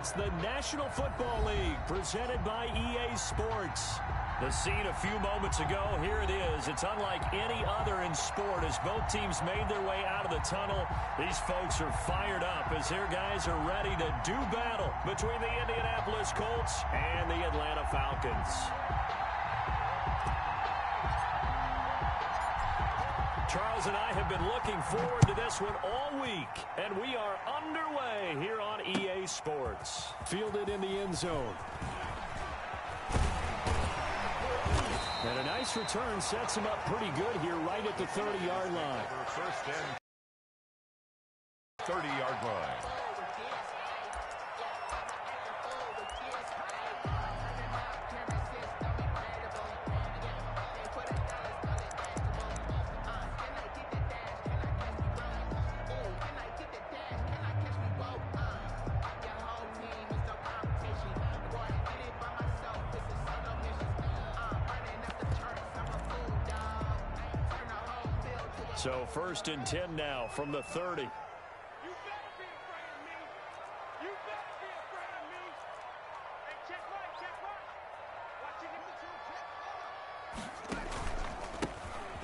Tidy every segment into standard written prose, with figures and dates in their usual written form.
It's the National Football League presented by EA Sports. The scene a few moments ago, here it is. It's unlike any other in sport as both teams made their way out of the tunnel. These folks are fired up as their guys are ready to do battle between the Indianapolis Colts and the Atlanta Falcons. Charles and I have been looking forward to this one all week, and we are underway here on EA Sports. Fielded in the end zone. And a nice return sets him up pretty good here right at the 30-yard line. First and 30-yard line. So first and 10 now from the 30.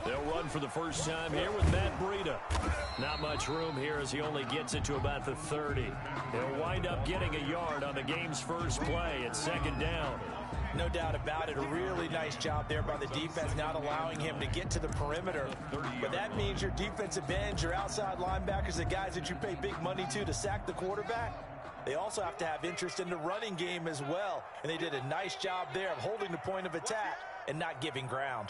They'll run for the first time here with Matt Breida. Not much room here as he only gets it to about the 30. He'll wind up getting a yard on the game's first play at second down. No doubt about it. A really nice job there by the defense, not allowing him to get to the perimeter. But that means your defensive ends, your outside linebackers, the guys that you pay big money to sack the quarterback, they also have to have interest in the running game as well. And they did a nice job there of holding the point of attack and not giving ground.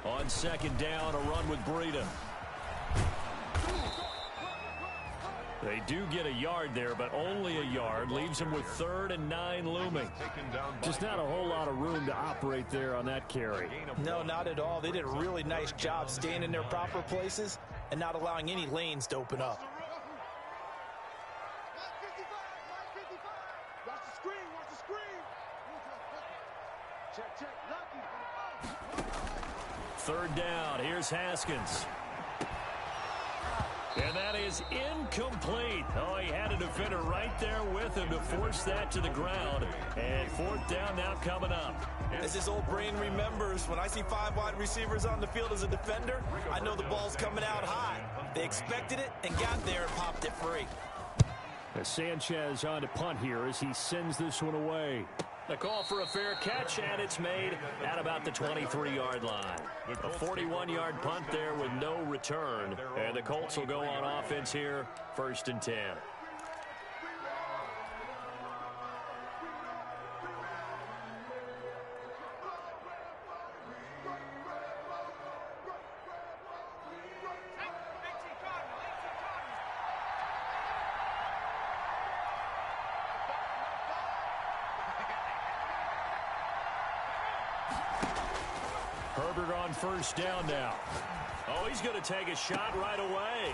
On second down, a run with Breida. They do get a yard there, but only a yard. Leaves them with 3rd and 9 looming. Just not a whole lot of room to operate there on that carry. No, not at all. They did a really nice job staying in their proper places and not allowing any lanes to open up. Third down. Here's Haskins. And that is incomplete. Oh, he had a defender right there with him to force that to the ground. And 4th down now coming up. As his old brain remembers, when I see 5 wide receivers on the field as a defender, I know the ball's coming out high. They expected it and got there and popped it free. Sanchez on to punt here as he sends this one away. The call for a fair catch, and it's made at about the 23-yard line. A 41-yard punt there with no return. And the Colts will go on offense here, 1st and 10. Herbert on first down now. Oh, he's going to take a shot right away.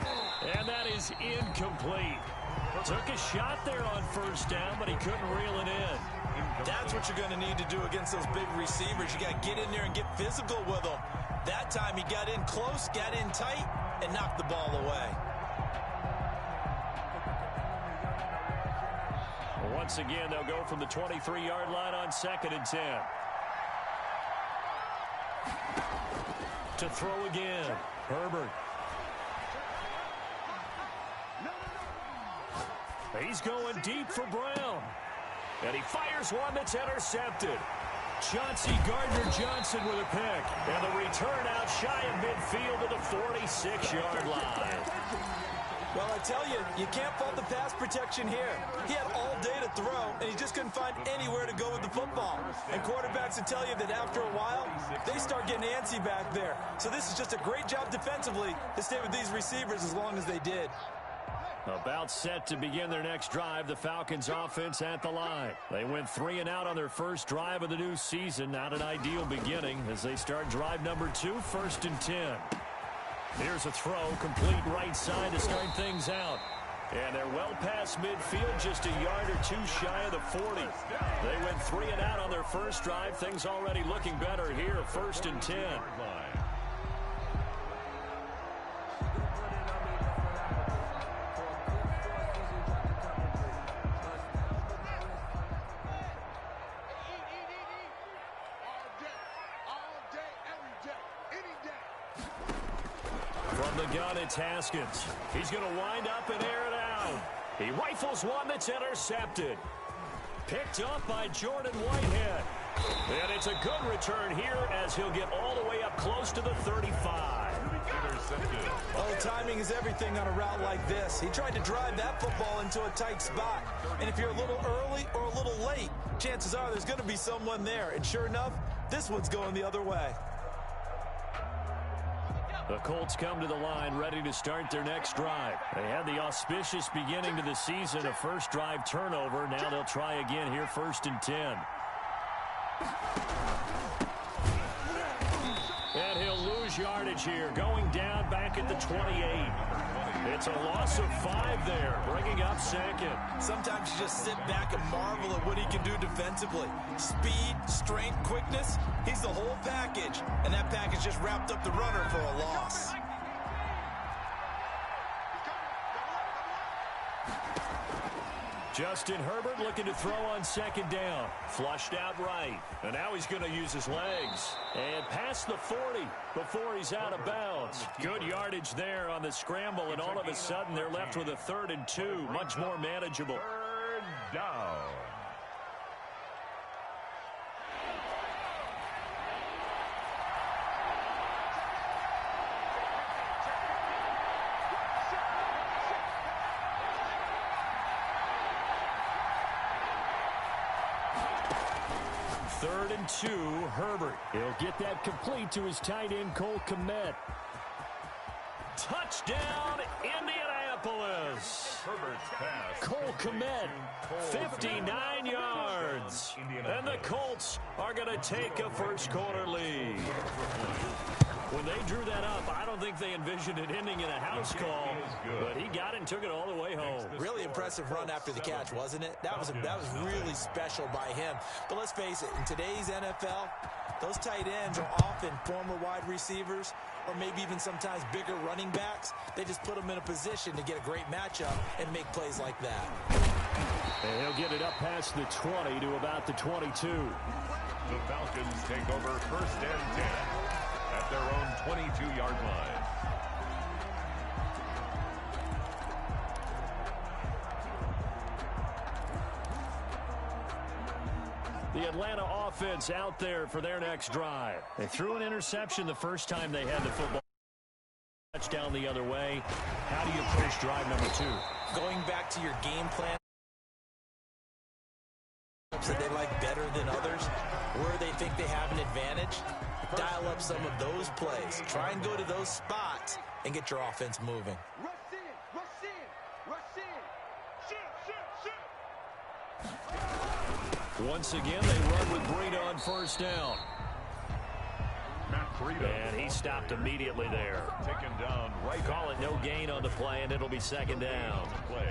And that is incomplete. Took a shot there on first down, but he couldn't reel it in. That's what you're going to need to do against those big receivers. You got to get in there and get physical with them. That time he got in close, got in tight, and knocked the ball away. Once again, they'll go from the 23-yard line on 2nd and 10. To throw again, Herbert. He's going deep for Brown. And he fires one that's intercepted. Chauncey Gardner-Johnson with a pick. And the return out shy of midfield to the 46-yard line. Well, I tell you, you can't fault the pass protection here. He had all day to throw, and he just couldn't find anywhere to go with the football. And quarterbacks will tell you that after a while, they start getting antsy back there. So this is just a great job defensively to stay with these receivers as long as they did. About set to begin their next drive, the Falcons offense at the line. They went 3 and out on their first drive of the new season. Not an ideal beginning as they start drive number 2, 1st and 10. Here's a throw, complete right side to start things out. And they're well past midfield, just a yard or 2 shy of the 40. They went 3 and out on their first drive. Things already looking better here, 1st and 10. From the gun, it's Haskins. He's going to wind up and air it out. He rifles one that's intercepted. Picked up by Jordan Whitehead. And it's a good return here as he'll get all the way up close to the 35. Well, timing is everything on a route like this. He tried to drive that football into a tight spot. And if you're a little early or a little late, chances are there's going to be someone there. And sure enough, this one's going the other way. The Colts come to the line ready to start their next drive. They had the auspicious beginning to the season, a first drive turnover. Now they'll try again here, 1st and 10. And he'll lose yardage here, going down back at the 28. It's a loss of 5 there, bringing up 2nd. Sometimes you just sit back and marvel at what he can do defensively. Speed, strength, quickness, he's the whole package. And that package just wrapped up the runner for a loss. Justin Herbert looking to throw on 2nd down. Flushed out right. And now he's going to use his legs. And past the 40 before he's out of bounds. Good yardage there on the scramble, and all of a sudden they're left with a 3rd and 2. Much more manageable. 3rd down. Third and 2, Herbert. He'll get that complete to his tight end, Cole Kmet. Touchdown, Indianapolis. Cole Kmet, 59 yards. And the Colts are going to take a first-quarter lead. When they drew that up, I don't think they envisioned it ending in a house call, but he got it and took it all the way home. Really impressive run after the catch, wasn't it? That was really special by him. But let's face it, in today's NFL, those tight ends are often former wide receivers or maybe even sometimes bigger running backs. They just put them in a position to get a great matchup and make plays like that. And he'll get it up past the 20 to about the 22. The Falcons take over 1st and 10. At their own 22-yard line. The Atlanta offense out there for their next drive. They threw an interception the first time they had the football. Touchdown the other way. How do you approach drive number 2? Going back to your game plan that they like better than others, where they think they have an advantage, dial up some of those plays. Try and go to those spots and get your offense moving. Once again, they run with Breida on 1st down. And he stopped immediately there. Taken down right. Call it no gain on the play, and it'll be 2nd down. Play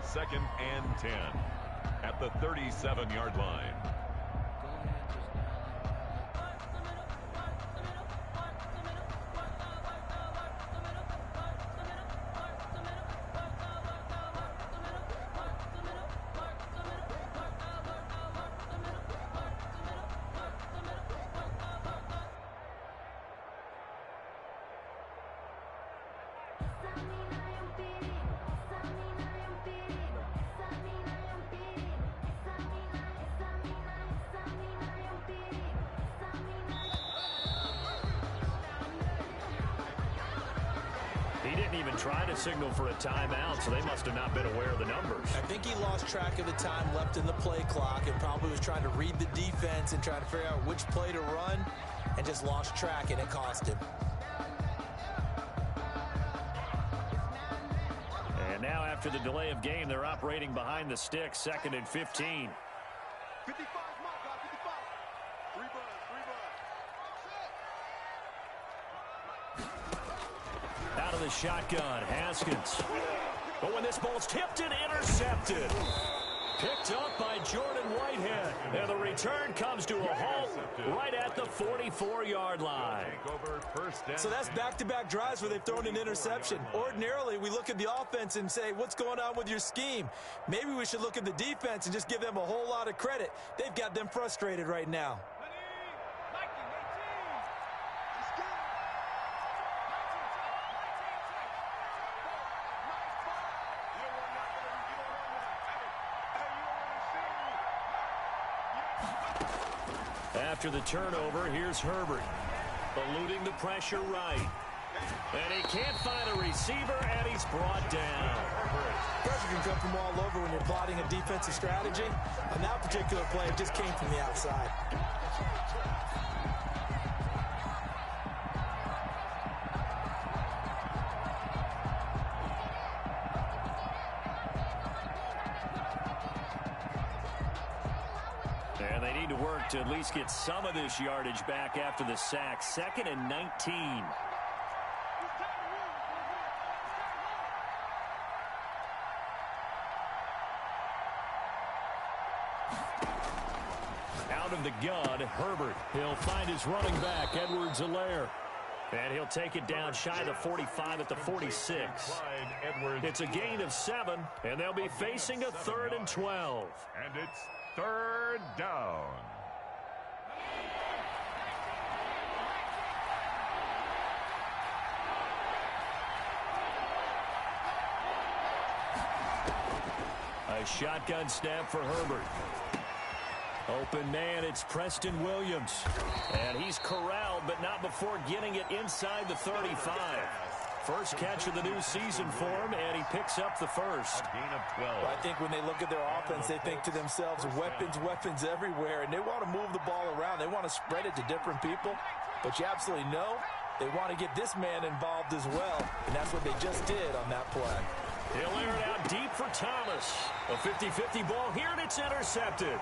2nd and 10 at the 37-yard line. He didn't even try to signal for a timeout, so they must have not been aware of the numbers. I think he lost track of the time left in the play clock and probably was trying to read the defense and trying to figure out which play to run and just lost track, and it cost him. And now after the delay of game, they're operating behind the sticks, 2nd and 15. 55, mark, 55. 3 buns. Out of the shotgun, Haskins. But when this ball's tipped and intercepted. Picked up by Jordan Whitehead. And the return comes to a halt right at the 44-yard line. So that's back-to-back drives where they've thrown an interception. Ordinarily, we look at the offense and say, what's going on with your scheme? Maybe we should look at the defense and just give them a whole lot of credit. They've got them frustrated right now. After the turnover, here's Herbert. Eluding the pressure right. And he can't find a receiver, and he's brought down. Pressure can come from all over when you're plotting a defensive strategy. On that particular play, it just came from the outside. And they need to work to at least get some of this yardage back after the sack. 2nd and 19. Out of the gun, Herbert. He'll find his running back, Edwards-Helaire. And he'll take it down shy of the 45 at the 46. It's a gain of 7, and they'll be facing a 3rd and 12. And it's 3rd down. A shotgun snap for Herbert. Open man, it's Preston Williams. And he's corralled, but not before getting it inside the 35. First catch of the new season for him, and he picks up the first. A gain of 12. I think when they look at their offense, they think to themselves, weapons everywhere, and they want to move the ball around. They want to spread it to different people, but you absolutely know they want to get this man involved as well, and that's what they just did on that play. He'll air it out deep for Thomas. A 50-50 ball here, and it's intercepted.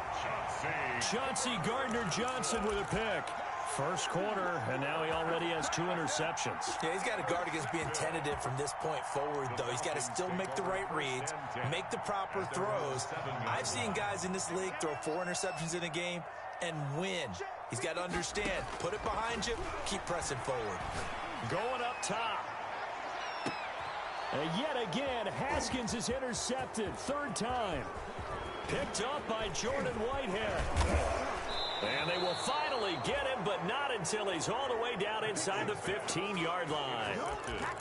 Chauncey Gardner-Johnson with a pick. First quarter, and now he already has 2 interceptions. Yeah, he's got to guard against being tentative from this point forward, though. He's got to still make the right reads, make the proper throws. I've seen guys in this league throw 4 interceptions in a game and win. He's got to understand, put it behind you, keep pressing forward. Going up top. And yet again, Haskins is intercepted. 3rd time. Picked up by Jordan Whitehead. And they will finally get him, but not until he's all the way down inside the 15-yard line.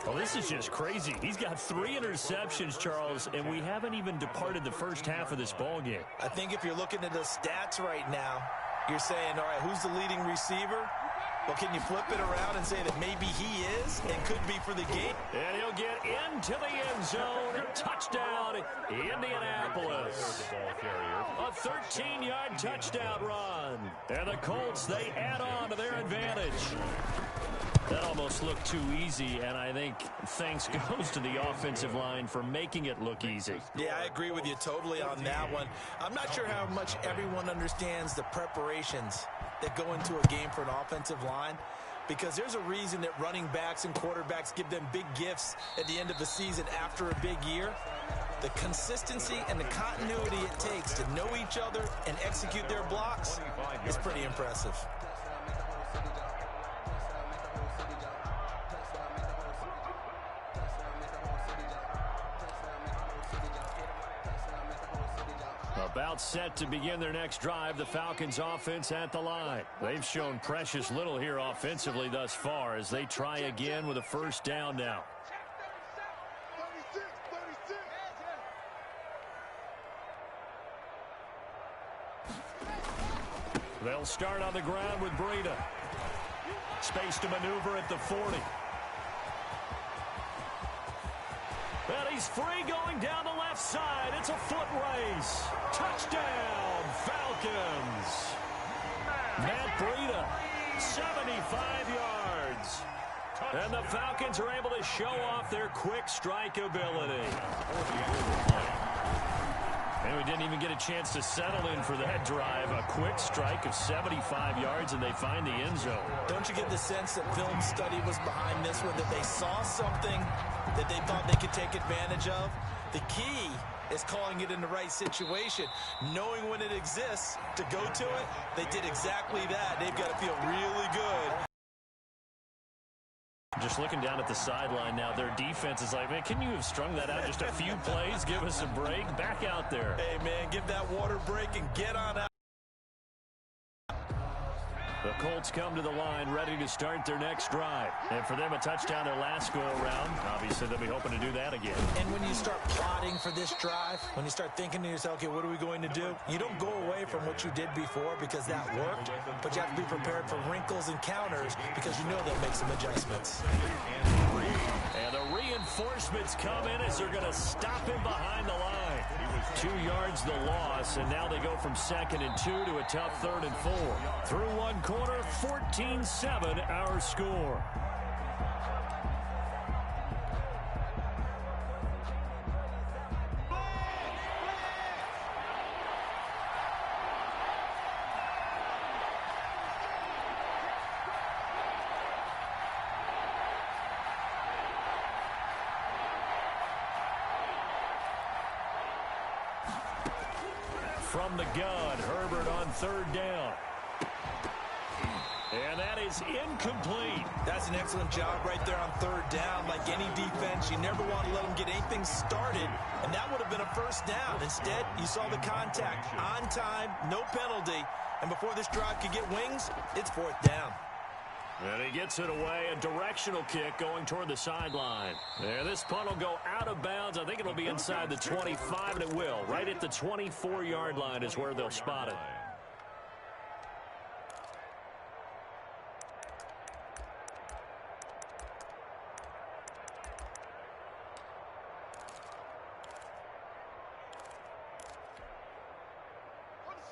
Well, this is just crazy. He's got 3 interceptions, Charles, and we haven't even departed the first half of this ballgame. I think if you're looking at the stats right now, you're saying, all right, who's the leading receiver? Well, can you flip it around and say that maybe he is and could be for the game? And he'll get into the end zone. Touchdown, Indianapolis. A 13-yard touchdown run. And the Colts, they add on to their advantage. That almost looked too easy, and I think thanks goes to the offensive line for making it look easy. Yeah, I agree with you totally on that one. I'm not sure how much everyone understands the preparations that go into a game for an offensive line, because there's a reason that running backs and quarterbacks give them big gifts at the end of the season after a big year. The consistency and the continuity it takes to know each other and execute their blocks is pretty impressive. About set to begin their next drive, the Falcons offense at the line. They've shown precious little here offensively thus far as they try again with a 1st down now. They'll start on the ground with Breida. Space to maneuver at the 40. And he's free going down the left side. It's a foot race. Touchdown, Falcons. Matt Breida, 75 yards. And the Falcons are able to show off their quick strike ability. And we didn't even get a chance to settle in for that drive. A quick strike of 75 yards, and they find the end zone. Don't you get the sense that film study was behind this one, that they saw something that they thought they could take advantage of? The key is calling it in the right situation, knowing when it exists to go to it. They did exactly that. They've got to feel really good. Just looking down at the sideline now, their defense is like, man, can you have strung that out just a few plays? Give us a break. Back out there. Hey, man, give that water break and get on out. The Colts come to the line ready to start their next drive. And for them, a touchdown their last go-around. Obviously, they'll be hoping to do that again. And when you start plotting for this drive, when you start thinking to yourself, okay, what are we going to do? You don't go away from what you did before because that worked, but you have to be prepared for wrinkles and counters because you know they'll make some adjustments. And the reinforcements come in as they're going to stop him behind the line. 2 yards the loss, and now they go from 2nd and 2 to a tough 3rd and 4. Through one quarter, 14-7 our score. From the gun, Herbert on 3rd down. And that is incomplete. That's an excellent job right there on 3rd down. Like any defense, you never want to let them get anything started, and that would have been a 1st down. Instead, you saw the contact on time, no penalty, and before this drive could get wings, it's 4th down. And he gets it away, a directional kick going toward the sideline. And this punt will go out of bounds. I think it'll be inside the 25, and it will. Right at the 24-yard line is where they'll spot it.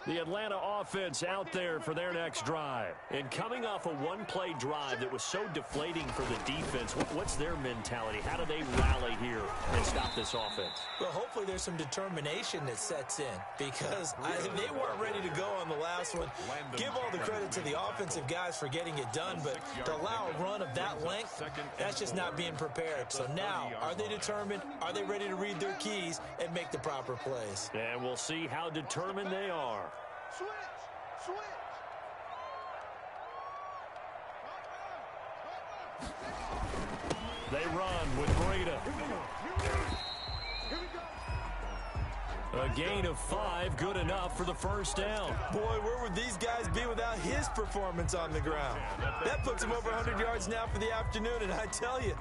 The Atlanta offense out there for their next drive. And coming off a one-play drive that was so deflating for the defense, what's their mentality? How do they rally here and stop this offense? Well, hopefully there's some determination that sets in because they weren't ready to go on the last one. Give all the credit to the offensive guys for getting it done, but to allow a run of that length, that's just not being prepared. So now, are they determined? Are they ready to read their keys and make the proper plays? And we'll see how determined they are. Switch! Switch! They run with Breida. A gain of 5, good enough for the 1st down. Boy, where would these guys be without his performance on the ground? That puts him over 100 yards now for the afternoon, and I tell you,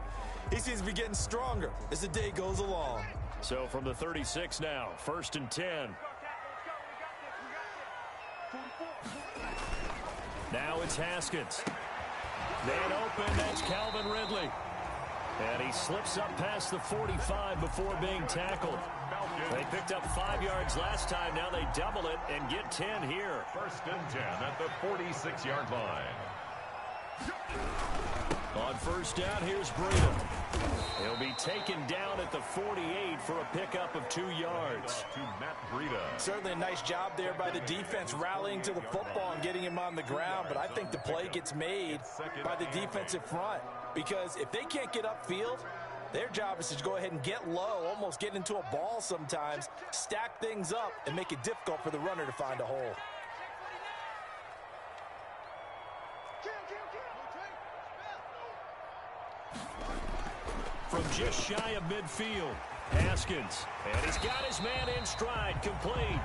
he seems to be getting stronger as the day goes along. So from the 36 now, 1st and 10. Now it's Haskins. Man open, that's Calvin Ridley. And he slips up past the 45 before being tackled. They picked up 5 yards last time. Now they double it and get 10 here. 1st and 10 at the 46-yard line. On 1st down, here's Breida. He'll be taken down at the 48 for a pickup of 2 yards. To Matt Breida. Certainly a nice job there by the defense rallying to the football and getting him on the ground, but I think the play gets made by the defensive front because if they can't get upfield, their job is to go ahead and get low, almost get into a ball sometimes, stack things up, and make it difficult for the runner to find a hole. From just shy of midfield, Haskins. And he's got his man in stride, complete.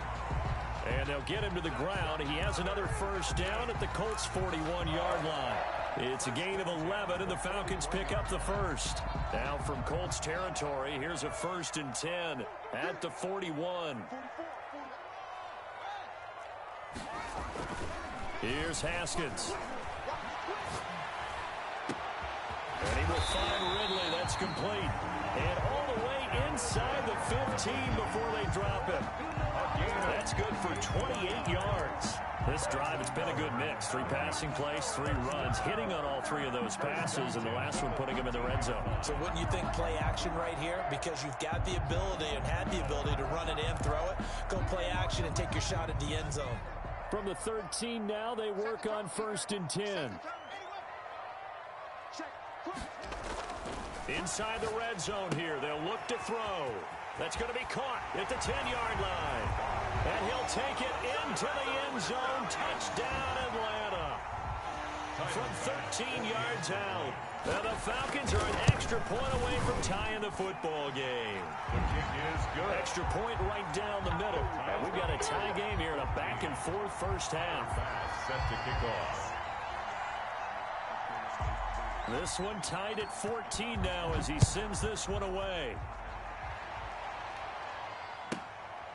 And they'll get him to the ground. He has another 1st down at the Colts' 41-yard line. It's a gain of 11, and the Falcons pick up the 1st. Now from Colts territory, here's a 1st and 10 at the 41. Here's Haskins. And he will find Ridley. That's complete. And all the way inside the 15 before they drop him. That's good for 28 yards. This drive, it's been a good mix. 3 passing plays, 3 runs, hitting on all 3 of those passes, and the last one putting him in the red zone. So wouldn't you think play action right here? Because you've got the ability and had the ability to run it in, throw it, go play action, and take your shot at the end zone. From the 13 now, they work on 1st and 10. Inside the red zone here, they'll look to throw. That's going to be caught at the 10-yard line. And he'll take it into the end zone. Touchdown, Atlanta. From 13 yards out. And the Falcons are an extra point away from tying the football game. The kick is good. Extra point right down the middle. And we've got a tie game here in a back-and-forth 1st half. Set to kick off. This one tied at 14 now as he sends this one away.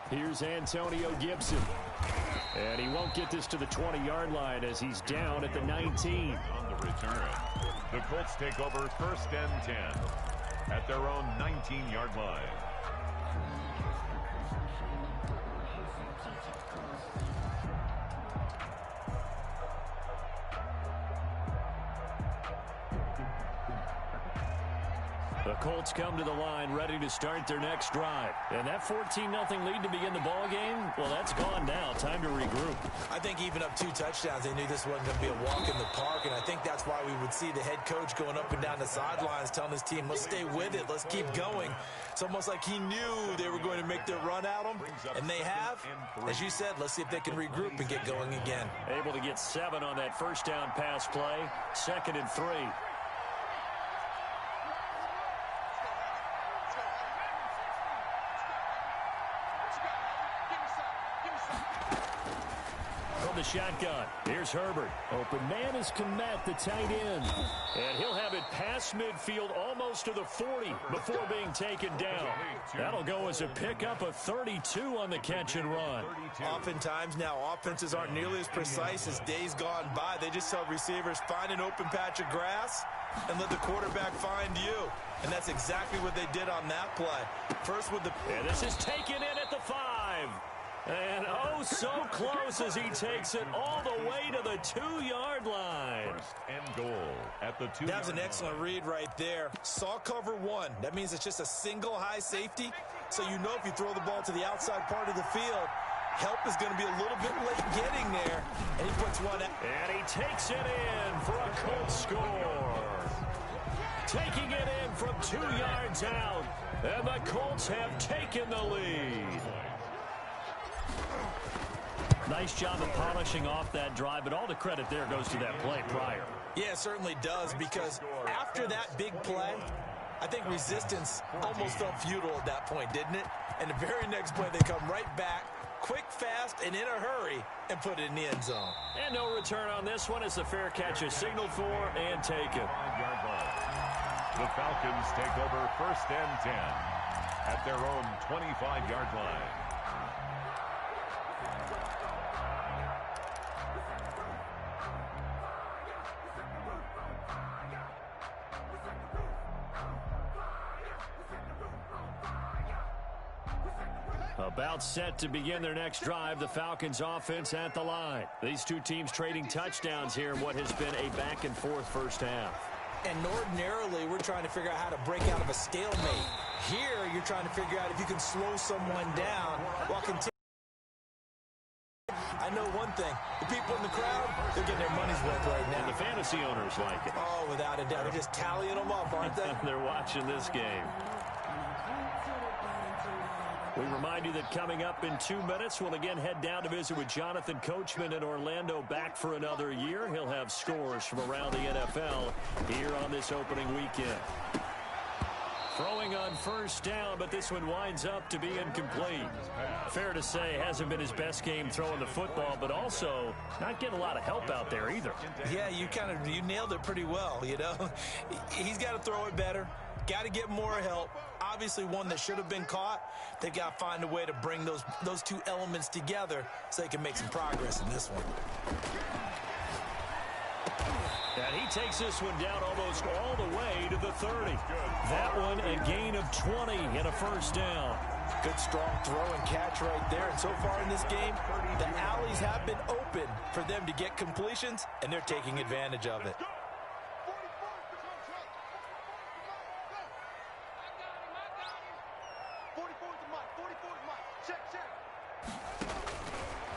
Here's Antonio Gibson. And he won't get this to the 20-yard line as he's down at the 19. On the return, the Colts take over 1st and 10 at their own 19-yard line. The Colts come to the line ready to start their next drive. And that 14-0 lead to begin the ball game, well, that's gone now. Time to regroup. I think even up 2 touchdowns, they knew this wasn't going to be a walk in the park, and I think that's why we would see the head coach going up and down the sidelines telling his team, let's stay with it, let's keep going. It's almost like he knew they were going to make their run at him, and they have. As you said, let's see if they can regroup and get going again. Able to get 7 on that first down pass play. 2nd and 3. The shotgun. Here's Herbert. Open man is Komet, the tight end. And he'll have it past midfield almost to the 40 before being taken down. That'll go as a pickup of 32 on the catch and run. Oftentimes now offenses aren't nearly as precise as days gone by. They just tell receivers, find an open patch of grass and let the quarterback find you. And that's exactly what they did on that play. First with the... And this is taken in at the 5. And oh, so close as he takes it all the way to the 2-yard line. 1st and goal at the 2-yard line. That's an excellent read right there. Saw cover 1. That means it's just a single high safety. So you know if you throw the ball to the outside part of the field, help is going to be a little bit late getting there. And he puts one out. And he takes it in for a Colts score. Taking it in from 2 yards out. And the Colts have taken the lead. Nice job of polishing off that drive, but all the credit there goes to that play prior. Yeah, it certainly does, because after that big play, I think resistance almost felt futile at that point, didn't it? And the very next play, they come right back, quick, fast, and in a hurry, and put it in the end zone. And no return on this one as the fair catch is signaled for and taken. 5-yard line. The Falcons take over 1st and 10 at their own 25-yard line. About set to begin their next drive, the Falcons offense at the line. These two teams trading touchdowns here in what has been a back-and-forth first half. And ordinarily, we're trying to figure out how to break out of a stalemate. Here, you're trying to figure out if you can slow someone down while continuing. I know one thing. The people in the crowd, they're getting their money's worth right now. And the fantasy owners like it. Oh, without a doubt. They're just tallying them up, aren't they? They're watching this game. We remind you that coming up in 2 minutes, we'll again head down to visit with Jonathan Coachman in Orlando, back for another year. He'll have scores from around the NFL here on this opening weekend. Throwing on first down, but this one winds up to be incomplete. Fair to say, hasn't been his best game throwing the football, but also not getting a lot of help out there either. Yeah, you nailed it pretty well, you know. He's got to throw it better. Got to get more help. Obviously one that should have been caught. They've got to find a way to bring those two elements together so they can make some progress in this one. And he takes this one down almost all the way to the 30. That one a gain of 20 and a first down. Good strong throw and catch right there. And so far in this game, the alleys have been open for them to get completions, and they're taking advantage of it.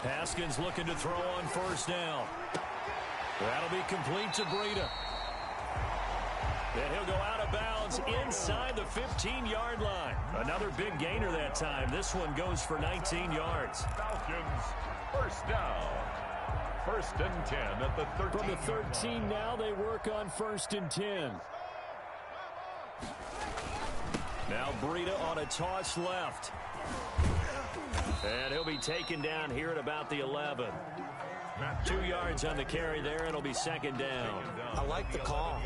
Haskins looking to throw on first down. That'll be complete to Breida. And he'll go out of bounds inside the 15-yard line. Another big gainer that time. This one goes for 19 yards. Falcons, first down. 1st and 10 at the 13. From the 13 now, they work on 1st and 10. Now Breida on a toss left. And he'll be taken down here at about the 11. 2 yards on the carry there. It'll be second down. I like the call.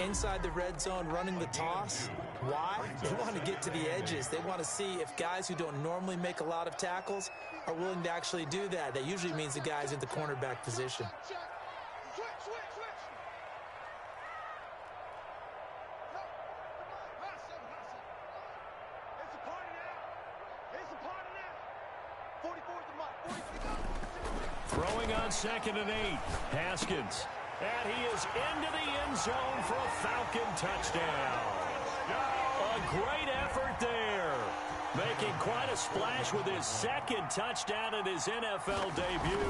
Inside the red zone, running the toss. Why? They want to get to the edges. They want to see if guys who don't normally make a lot of tackles are willing to actually do that. That usually means the guys in the cornerback position. Throwing on 2nd and 8. Haskins. And he is into the end zone for a Falcon touchdown. A great effort there. Making quite a splash with his 2nd touchdown in his NFL debut.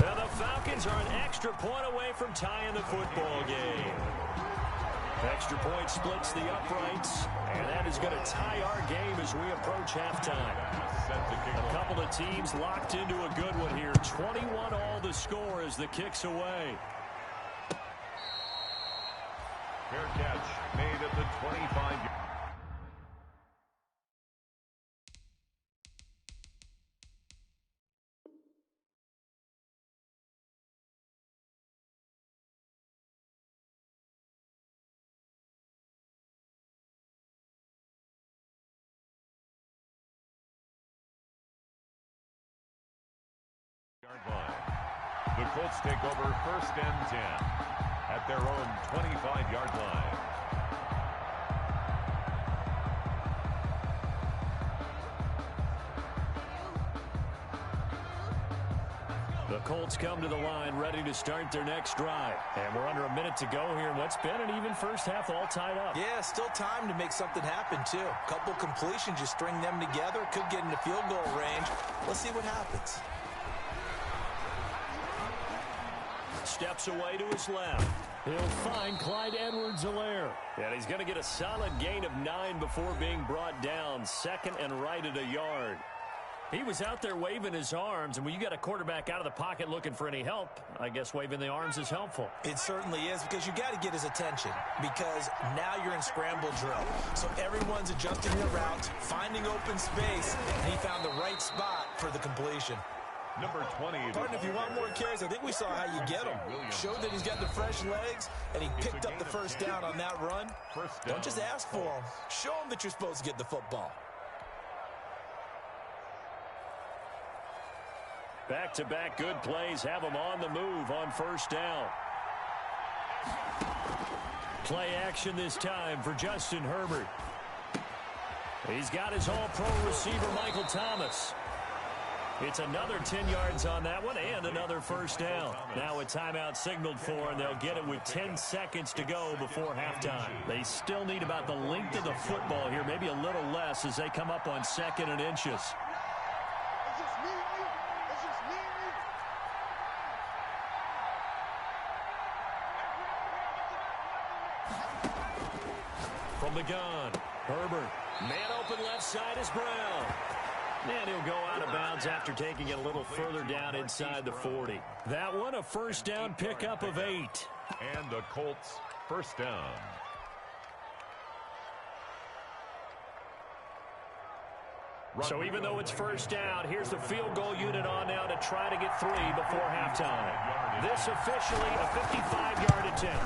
And the Falcons are an extra point away from tying the football game. Extra point splits the uprights, and that is going to tie our game as we approach halftime. A couple of teams locked into a good one here. 21 all the score as the kick's away. Fair catch made at the 25. The Colts take over 1st and 10 at their own 25-yard line. The Colts come to the line ready to start their next drive. And we're under a minute to go here in what's been an even first half, all tied up. Yeah, still time to make something happen, too. Couple completions, you string them together, could get into field goal range. Let's see what happens. Steps away to his left. He'll find Clyde Edwards-Helaire. And he's going to get a solid gain of 9 before being brought down. 2nd and right at a yard. He was out there waving his arms, and when you got a quarterback out of the pocket looking for any help, I guess waving the arms is helpful. It certainly is, because you got to get his attention, because now you're in scramble drill. So everyone's adjusting their routes, finding open space, and he found the right spot for the completion. Number 20. Pardon, if you want more carries, I think we saw how you get him. Showed that he's got the fresh legs, and he picked up the first down on that run. Don't just ask for him. Show him that you're supposed to get the football. Back-to-back good plays have him on the move on 1st down. Play action this time for Justin Herbert. He's got his all-pro receiver, Michael Thomas. It's another 10 yards on that one and another 1st down. Now a timeout signaled for, and they'll get it with 10 seconds to go before halftime. They still need about the length of the football here, maybe a little less as they come up on 2nd and inches. From the gun, Herbert. Man open left side is Brown. And he'll go out of bounds after taking it a little further down inside the 40. That one, a 1st down pickup of 8. And the Colts 1st down. So even though it's 1st down, here's the field goal unit on now to try to get 3 before halftime. This officially a 55-yard attempt.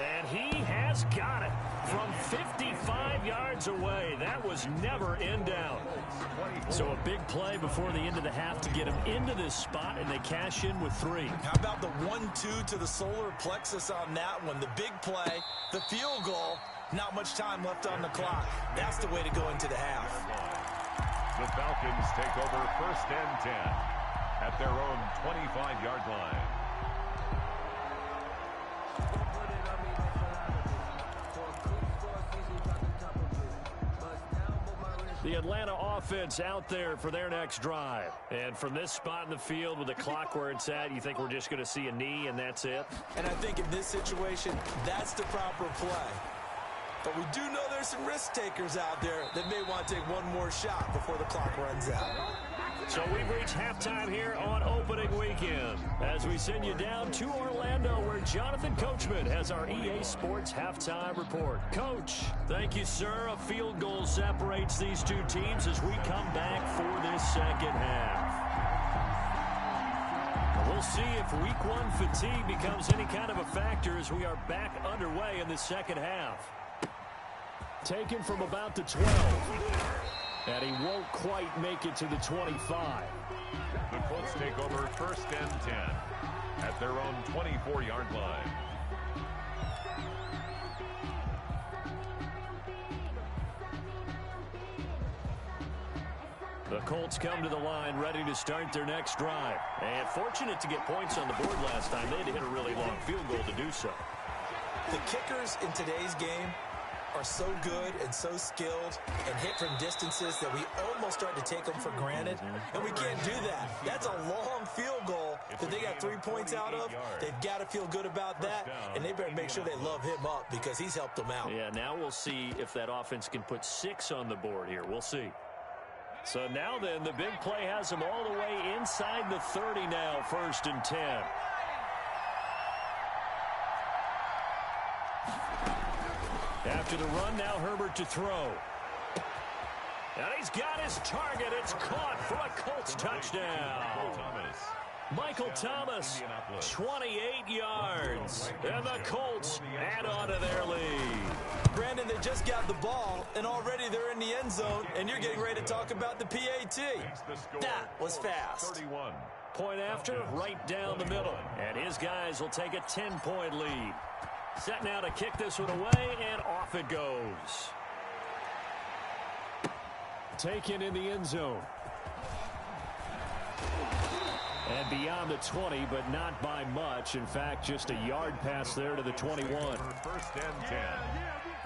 And he has got it from 55 yards away. That was never in doubt. So a big play before the end of the half to get him into this spot, and they cash in with 3. How about the 1-2 to the solar plexus on that one? The big play, the field goal, not much time left on the clock. That's the way to go into the half. The Falcons take over 1st and 10 at their own 25-yard line. The Atlanta offense out there for their next drive. And from this spot in the field with the clock where it's at, you think we're just going to see a knee and that's it? And I think in this situation, that's the proper play. But we do know there's some risk takers out there that may want to take one more shot before the clock runs out. So we've reached halftime here on opening weekend as we send you down to Orlando where Jonathan Coachman has our EA Sports halftime report. Coach, thank you, sir. A field goal separates these two teams as we come back for this second half. see if week one fatigue becomes any kind of a factor as we are back underway in the second half. Taken from about the 12. And he won't quite make it to the 25. The Colts take over first and 10 at their own 24-yard line. The Colts come to the line ready to start their next drive. And fortunate to get points on the board last time. They had to hit a really long field goal to do so. The kickers in today's game are so good and so skilled and hit from distances that we almost start to take them for granted. And we can't do that. That's a long field goal that they got 3 points out of. They've got to feel good about that, and they better make sure they love him up because he's helped them out. Yeah, now we'll see if that offense can put 6 on the board here. We'll see. So now then, the big play has them all the way inside the 30 now, first and 10. After the run, now Herbert to throw. And he's got his target. It's caught for a Colts touchdown. Michael Thomas, 28 yards. And the Colts add on to their lead. Brandon, they just got the ball, and already they're in the end zone, and you're getting ready to talk about the PAT. That was fast. 31. Point after, right down the middle. And his guys will take a 10-point lead. Set now to kick this one away, and off it goes. Taken in the end zone. And beyond the 20, but not by much. In fact, just a yard pass there to the 21. First and 10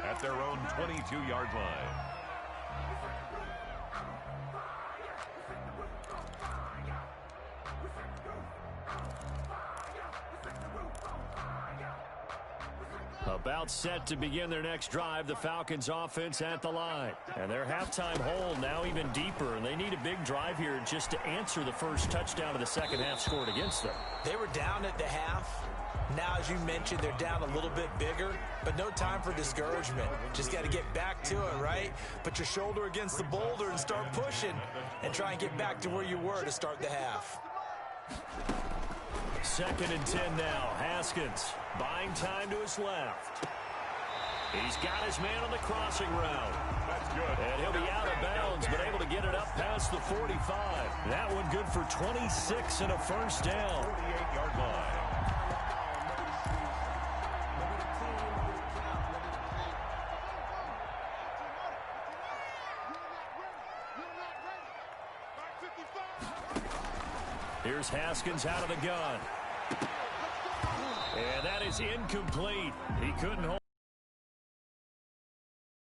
at their own 22-yard line. About set to begin their next drive, the Falcons offense at the line. And their halftime hole now even deeper, and they need a big drive here just to answer the first touchdown of the second half scored against them. They were down at the half. Now, as you mentioned, they're down a little bit bigger, but no time for discouragement. Just got to get back to it, right? Put your shoulder against the boulder and start pushing and try and get back to where you were to start the half. Second and 10 now. Haskins buying time to his left. He's got his man on the crossing route. That's good. And he'll be out of bounds, but able to get it up past the 45. That one good for 26 and a first down. 48-yard line. Here's Haskins out of the gun. And that is incomplete. He couldn't hold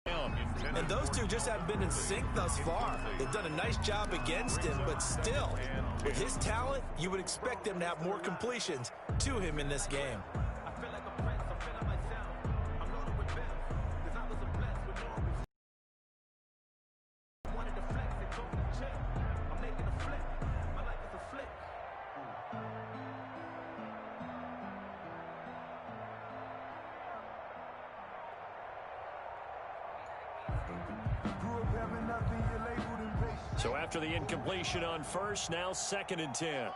down. And those two just haven't been in sync thus far. They've done a nice job against him, but still, with his talent, you would expect them to have more completions to him in this game. So after the incompletion on first, now second and 10.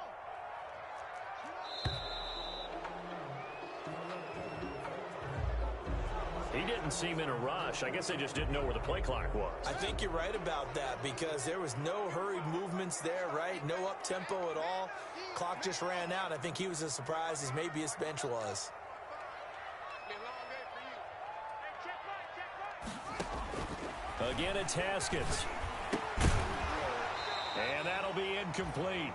He didn't seem in a rush. I guess they just didn't know where the play clock was. I think you're right about that because there was no hurried movements there, right? No up-tempo at all. Clock just ran out. I think he was as surprised as maybe his bench was. Again, it's Haskins. And that'll be incomplete.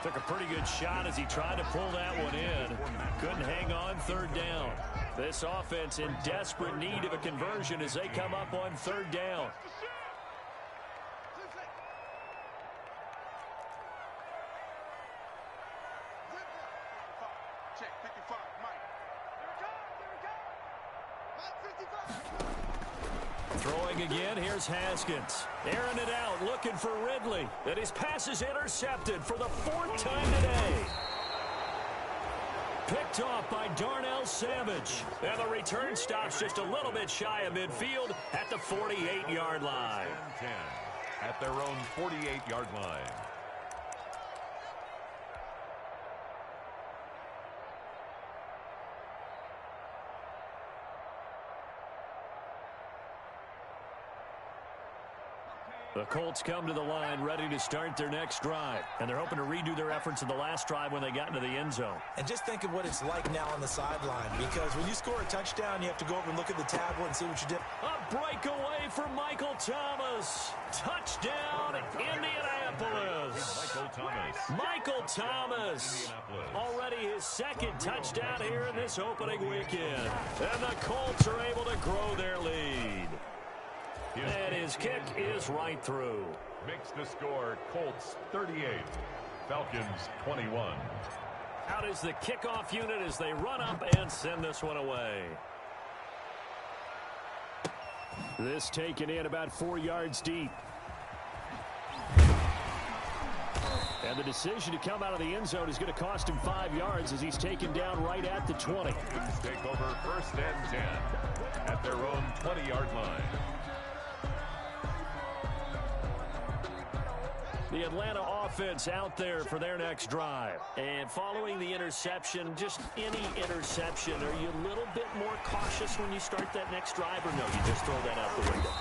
Took a pretty good shot as he tried to pull that one in. Couldn't hang on third down. This offense in desperate need of a conversion as they come up on third down. Throwing again, here's Haskins. Airing it out, looking for Ridley. And his pass is intercepted for the fourth time today. Picked off by Darnell Savage. And the return stops just a little bit shy of midfield at the 48-yard line. 10 at their own 48-yard line. The Colts come to the line ready to start their next drive. And they're hoping to redo their efforts in the last drive when they got into the end zone. And just think of what it's like now on the sideline. Because when you score a touchdown, you have to go over and look at the tablet and see what you did. A breakaway for Michael Thomas. Touchdown, Indianapolis. Michael Thomas. Already his second touchdown here in this opening weekend. And the Colts are able to grow their lead. And his kick is right through. Makes the score Colts 38, Falcons 21. Out is the kickoff unit as they run up and send this one away. This taken in about 4 yards deep. And the decision to come out of the end zone is going to cost him 5 yards as he's taken down right at the 20. Falcons take over 1st and 10 at their own 20-yard line. The Atlanta offense out there for their next drive. And following the interception, just any interception, are you a little bit more cautious when you start that next drive, or no, you just throw that out the window?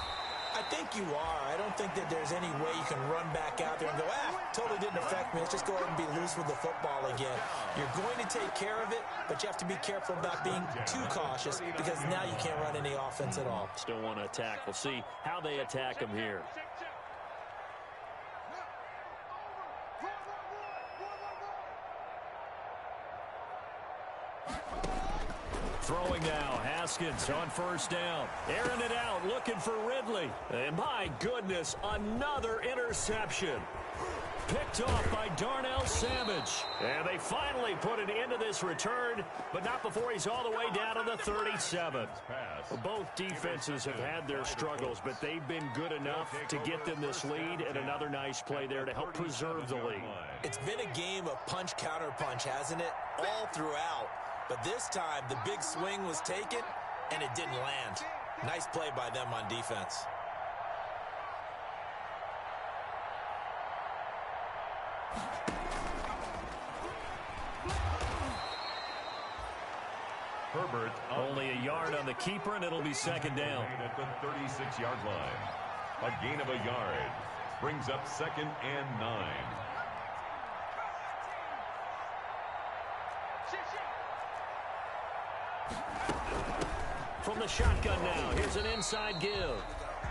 I think you are. I don't think that there's any way you can run back out there and go, totally didn't affect me. Let's just go ahead and be loose with the football again. You're going to take care of it, but you have to be careful about being too cautious because now you can't run any offense at all. Still want to attack. We'll see how they attack him here. Throwing now, Haskins on 1st down. Airing it out, looking for Ridley. And my goodness, another interception. Picked off by Darnell Savage. And they finally put an end to this return, but not before he's all the way down to the 37. Both defenses have had their struggles, but they've been good enough to get them this lead, and another nice play there to help preserve the lead. It's been a game of punch-counter-punch, hasn't it? All throughout. But this time, the big swing was taken, and it didn't land. Nice play by them on defense. Herbert only a yard on the keeper, and it'll be 2nd down. At the 36-yard line. A gain of a yard. Brings up 2nd and 9. From the shotgun now, here's an inside give.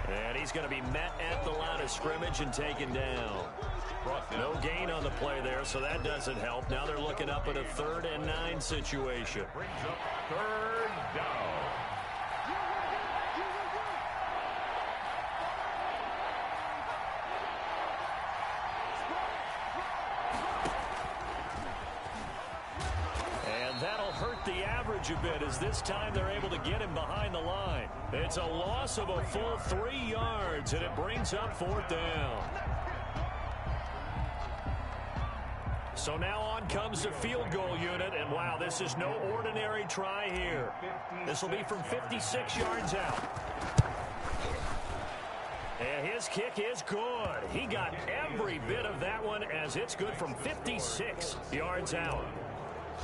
And he's going to be met at the line of scrimmage and taken down. No gain on the play there, so that doesn't help. Now they're looking up at a 3rd and 9 situation. Brings up 3rd down. That'll hurt the average a bit as this time they're able to get him behind the line. It's a loss of a full 3 yards, and it brings up 4th down. So now on comes the field goal unit, and wow, this is no ordinary try here. This will be from 56 yards out. And his kick is good. He got every bit of that one as it's good from 56 yards out.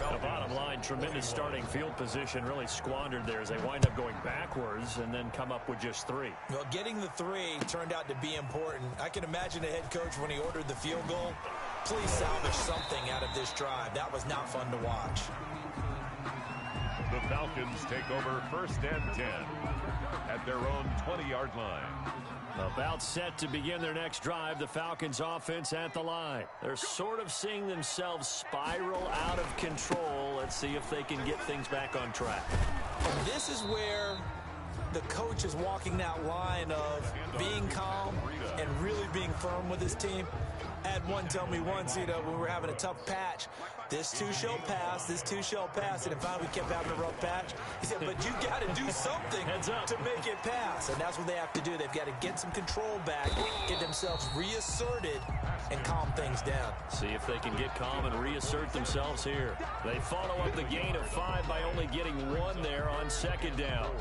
The bottom line, tremendous starting field position, really squandered there as they wind up going backwards and then come up with just 3. Well, getting the 3 turned out to be important. I can imagine the head coach when he ordered the field goal. Please salvage something out of this drive. That was not fun to watch. The Falcons take over 1st and 10 at their own 20-yard line. About set to begin their next drive, the Falcons offense at the line. They're sort of seeing themselves spiral out of control. Let's see if they can get things back on track. And this is where the coach is walking that line of being calm and really being firm with his team. I had one tell me once, when we were having a tough patch, this too shall pass, this too shall pass. And finally we kept having a rough patch. He said, but you got to do something to make it pass. And that's what they have to do. They've got to get some control back, get themselves reasserted, and calm things down. See if they can get calm and reassert themselves here. They follow up the gain of 5 by only getting 1 there on 2nd down.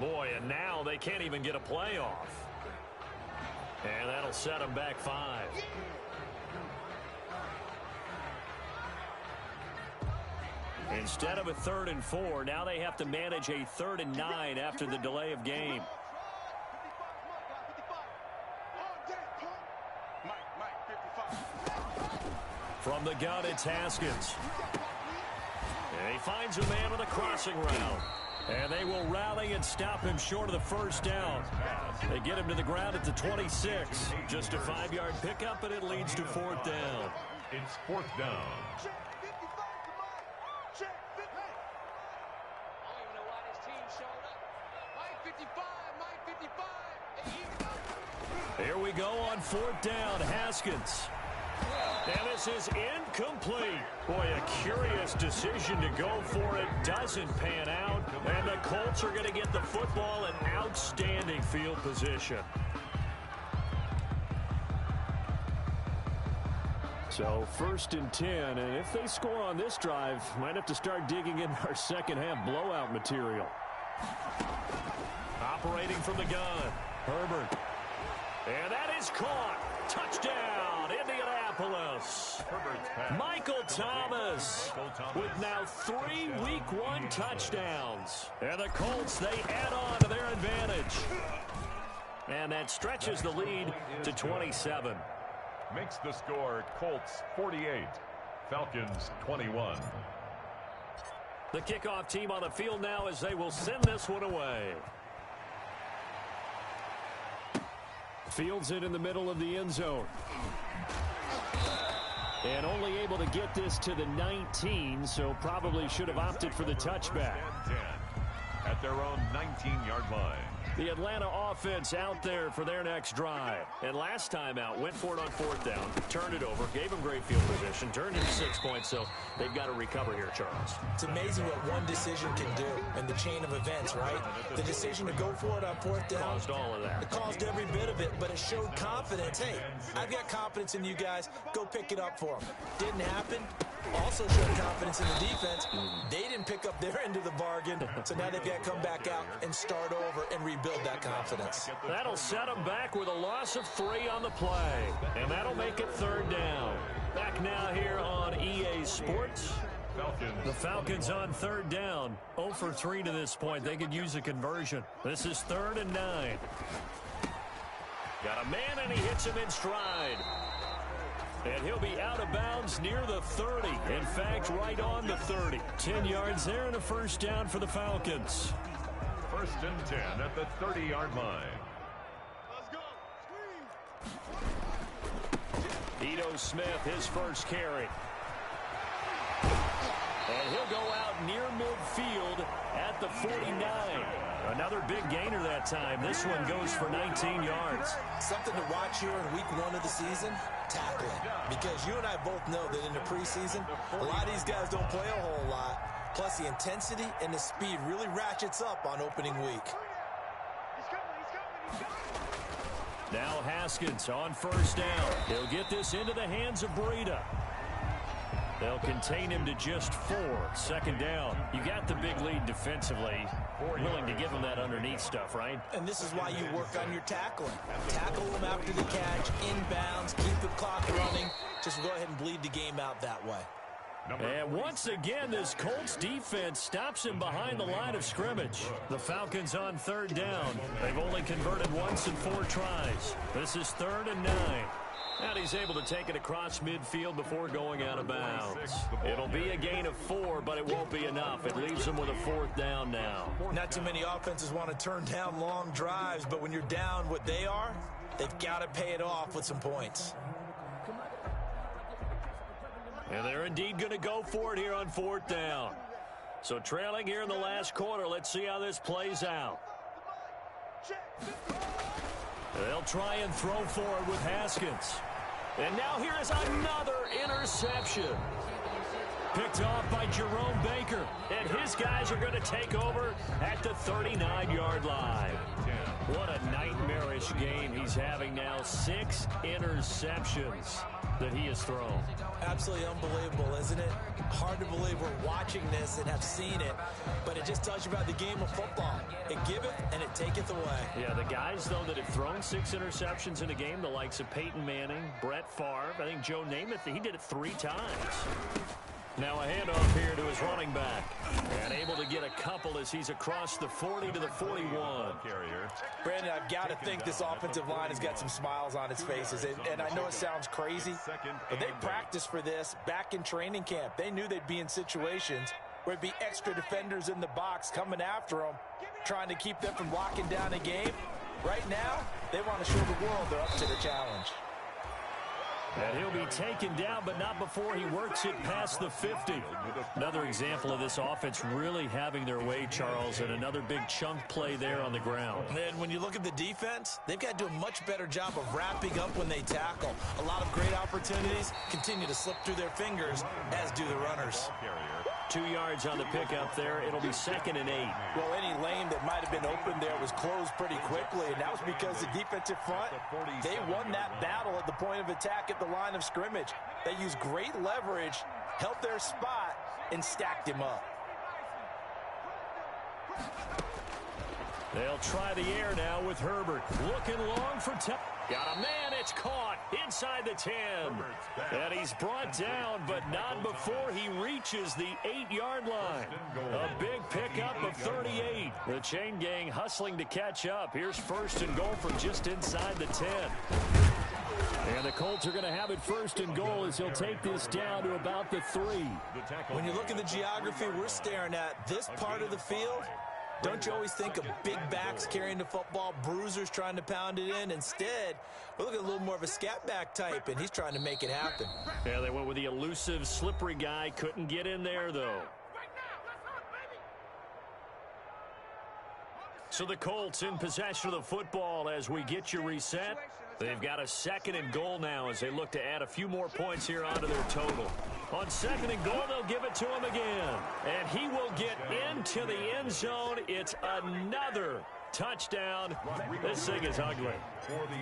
Boy, and now they can't even get a play off. And that'll set them back 5. Instead of a 3rd and 4, now they have to manage a 3rd and 9 after the delay of game. From the gun, it's Haskins. And he finds a man on the crossing route. And they will rally and stop him short of the first down. They get him to the ground at the 26. Just a 5-yard pickup, and it leads to 4th down. It's 4th down. Here we go on 4th down. Haskins. And this is incomplete. Boy, a curious decision to go for it. Doesn't pan out. And the Colts are going to get the football in outstanding field position. So 1st and 10. And if they score on this drive, might have to start digging in our second half blowout material. Operating from the gun. Herbert. And that is caught. Touchdown, Indianapolis. Michael Thomas with now 3 Week 1 touchdowns. And the Colts, they add on to their advantage. And that stretches the lead to 27. Makes the score Colts 48, Falcons 21. The kickoff team on the field now as they will send this one away. Fields it in the middle of the end zone. And only able to get this to the 19, so probably should have opted for the touchback. 10 at their own 19-yard line. The Atlanta offense out there for their next drive. And last time out, went for it on 4th down, turned it over, gave them great field position, turned into 6 points, so they've got to recover here, Charles. It's amazing what one decision can do in the chain of events, right? The decision to go for it on 4th down. Caused all of that. It caused every bit of it, but it showed confidence. Hey, I've got confidence in you guys. Go pick it up for them. Didn't happen. Also showed confidence in the defense. They didn't pick up their end of the bargain, so now they've got to come back out and start over and rebuild that confidence. That'll set them back with a loss of 3 on the play, and that'll make it 3rd down. Back now here on EA Sports. The Falcons on 3rd down. 0 for 3 to this point. They could use a conversion. This is 3rd and 9. Got a man, and he hits him in stride. And he'll be out of bounds near the 30. In fact, right on the 30. 10 yards there and a first down for the Falcons. 1st and 10 at the 30-yard line. Ito Smith, his first carry. And he'll go out near midfield at the 49. Another big gainer that time. This one goes for 19 yards. Something to watch here in week 1 of the season, tackling. Because you and I both know that in the preseason, a lot of these guys don't play a whole lot. Plus, the intensity and the speed really ratchets up on opening week. Now Haskins on 1st down. He'll get this into the hands of Breida. They'll contain him to just 4. 2nd down. You got the big lead defensively. Willing to give him that underneath stuff, right? And this is why you work on your tackling. Tackle him after the catch, inbounds, keep the clock running. Just go ahead and bleed the game out that way. And once again, this Colts defense stops him behind the line of scrimmage. The Falcons on 3rd down. They've only converted once in 4 tries. This is 3rd and 9. And he's able to take it across midfield before going out of bounds. It'll be a gain of 4, but it won't be enough. It leaves him with a 4th down now. Not too many offenses want to turn down long drives, but when you're down what they are, they've got to pay it off with some points. And they're indeed going to go for it here on 4th down. So trailing here in the last quarter, let's see how this plays out. They'll try and throw forward with Haskins. And now here is another interception. Picked off by Jerome Baker. And his guys are going to take over at the 39-yard line. What a nightmarish game he's having now. 6 interceptions that he has thrown. Absolutely unbelievable, isn't it? Hard to believe we're watching this and have seen it, but it just tells you about the game of football. It giveth and it taketh away. Yeah, the guys, though, that have thrown 6 interceptions in a game, the likes of Peyton Manning, Brett Favre, I think Joe Namath, he did it 3 times. Now a handoff here to his running back. And able to get a couple as he's across the 40 to the 41. Brandon, I've got to think this offensive line has got some smiles on its faces. And I know it sounds crazy, but they practiced for this back in training camp. They knew they'd be in situations where it'd be extra defenders in the box coming after them, trying to keep them from locking down a game. Right now, they want to show the world they're up to the challenge. And he'll be taken down, but not before he works it past the 50. Another example of this offense really having their way, Charles, and another big chunk play there on the ground. And when you look at the defense, they've got to do a much better job of wrapping up when they tackle. A lot of great opportunities continue to slip through their fingers, as do the runners. 2 yards on the pickup there. It'll be 2nd and 8. Well, any lane that might have been open there was closed pretty quickly, and that was because the defensive front, they won that battle at the point of attack at the line of scrimmage. They used great leverage, held their spot, and stacked him up. They'll try the air now with Herbert. Looking long for got a man, it's caught inside the 10. And he's brought down, but not before he reaches the 8-yard line. A big pickup of 38. The chain gang hustling to catch up. Here's 1st and goal from just inside the 10. And the Colts are going to have it 1st and goal as he'll take this down to about the 3. When you look at the geography we're staring at, this part of the field, don't you always think of big backs carrying the football, bruisers trying to pound it in? Instead, we're looking at a little more of a scat back type, and he's trying to make it happen. Yeah, they went with the elusive, slippery guy. Couldn't get in there, though. So the Colts in possession of the football as we get you reset. They've got a 2nd and goal now as they look to add a few more points here onto their total. On 2nd and goal, they'll give it to him again. And he will get into the end zone. It's another touchdown. This thing is ugly.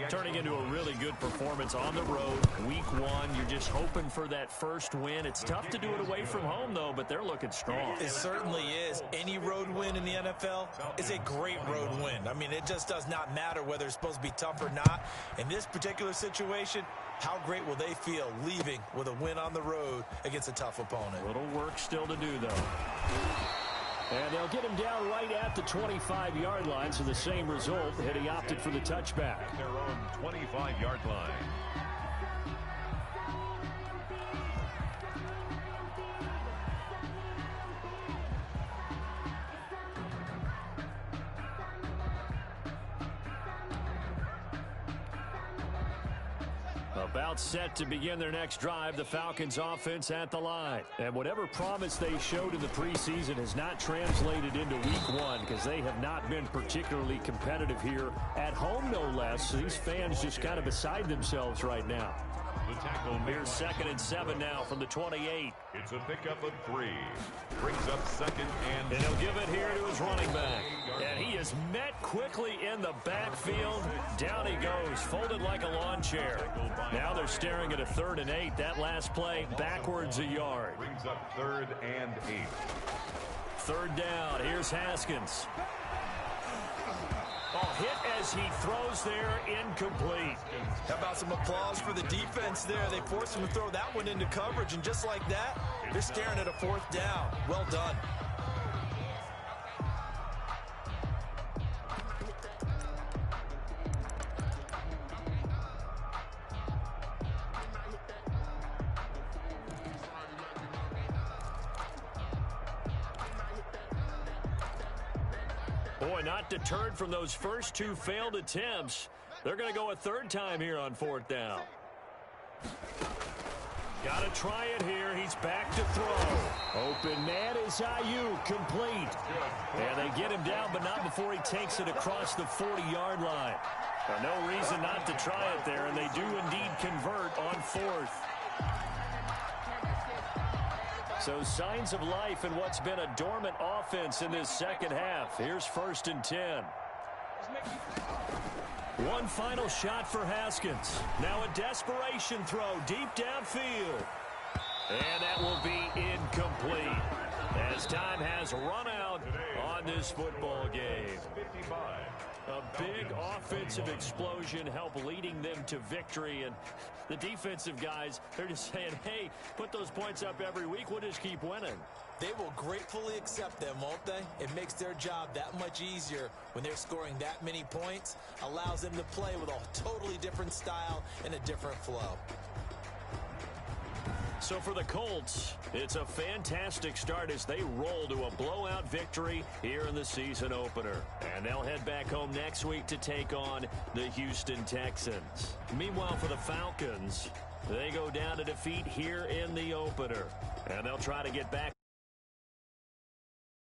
Turning into a really good performance on the road. Week 1, you're just hoping for that first win. It's tough to do it away from home, though, but they're looking strong. It certainly is. Any road win in the NFL is a great road win. I mean, it just does not matter whether it's supposed to be tough or not. In this particular situation, how great will they feel leaving with a win on the road against a tough opponent? A little work still to do, though. And they'll get him down right at the 25-yard line, so the same result, had he opted for the touchback. Their own 25-yard line. About set to begin their next drive, the Falcons offense at the line. And whatever promise they showed in the preseason has not translated into week 1 because they have not been particularly competitive here at home, no less. So these fans just kind of beside themselves right now. The tackle Here's 2nd and 7 now from the 28. It's a pickup of 3. Brings up 2nd and... And he'll give it here to his running back. And he is met quickly in the backfield. Down he goes, folded like a lawn chair. Now they're staring at a 3rd and 8. That last play, backwards a yard. Brings up 3rd and 8. 3rd down, here's Haskins. Oh, hit as he throws there, incomplete. How about some applause for the defense there? They forced him to throw that one into coverage, and just like that, they're staring at a 4th down. Well done. Boy, not deterred from those first 2 failed attempts. They're going to go a 3rd time here on 4th down. Got to try it here. He's back to throw. Open man is Ayuk, complete. And they get him down, but not before he takes it across the 40-yard line. No reason not to try it there, and they do indeed convert on 4th. So signs of life in what's been a dormant offense in this second half. Here's 1st and 10. One final shot for Haskins. Now a desperation throw deep downfield. And that will be incomplete as time has run out on this football game. A big offensive explosion helped leading them to victory. And the defensive guys, they're just saying, hey, put those points up every week. We'll just keep winning. They will gratefully accept them, won't they? It makes their job that much easier when they're scoring that many points. Allows them to play with a totally different style and a different flow. So for the Colts, it's a fantastic start as they roll to a blowout victory here in the season opener. And they'll head back home next week to take on the Houston Texans. Meanwhile, for the Falcons, they go down to defeat here in the opener. And they'll try to get back